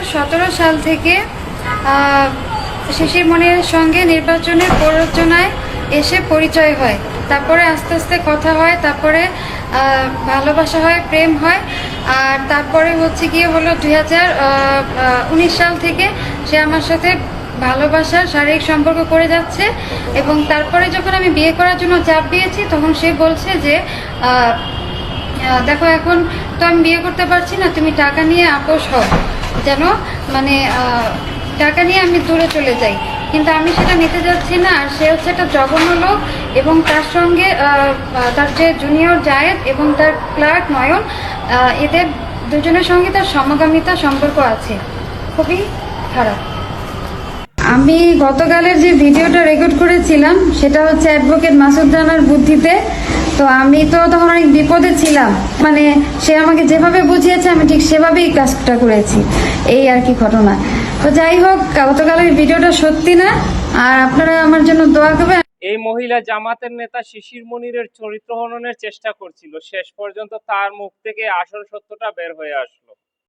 2017 সাল থেকে শিশির মনিরের সঙ্গে নির্বাচনের প্ররোচনায় এসে পরিচয় হয়, তারপরে আস্তে আস্তে কথা হয়, তারপরে ভালোবাসা হয়, প্রেম হয়। আর তারপরে হচ্ছে গিয়ে হলো 2019 সাল থেকে সে আমার সাথে ভালোবাসার শারীরিক সম্পর্ক করে যাচ্ছে। এবং তারপরে যখন আমি বিয়ে করার জন্য চাপ দিয়েছি, তখন সে বলছে যে দেখো এখন তো আমি বিয়ে করতে পারছি না, তুমি টাকা নিয়ে আপোষ হও, যেন মানে টাকা নিয়ে আমি দূরে চলে যাই। কিন্তু আমি সেটা নিতে যাচ্ছি না। আর সে হচ্ছে একটা জঘন্য লোক, এবং তার সঙ্গে তার যে জুনিয়র জায়েদ এবং তার ক্লার্ক নয়ন, এদের দুজনের সঙ্গে তার সমগামিতা সম্পর্ক আছে, খুবই খারাপ। আমি গতকালের যে ভিডিওটা রেকর্ড করেছিলাম সেটা হচ্ছে অ্যাডভোকেট মাসুদ রানার বুদ্ধিতে। তো আমি তো তখন অনেক বিপদে ছিলাম, মানে সে আমাকে যেভাবে বুঝিয়েছে আমি ঠিক সেভাবেই কাজটা করেছি, এই আর কি ঘটনা। তো যাই হোক, গতকালের ভিডিওটা সত্যি না, আর আপনারা আমার জন্য দোয়া করবেন। এই মহিলা জামাতের নেতা শিশির মনিরের চরিত্র হননের চেষ্টা করছিল, শেষ পর্যন্ত তার মুখ থেকে আসল সত্যটা বের হয়ে আসলো।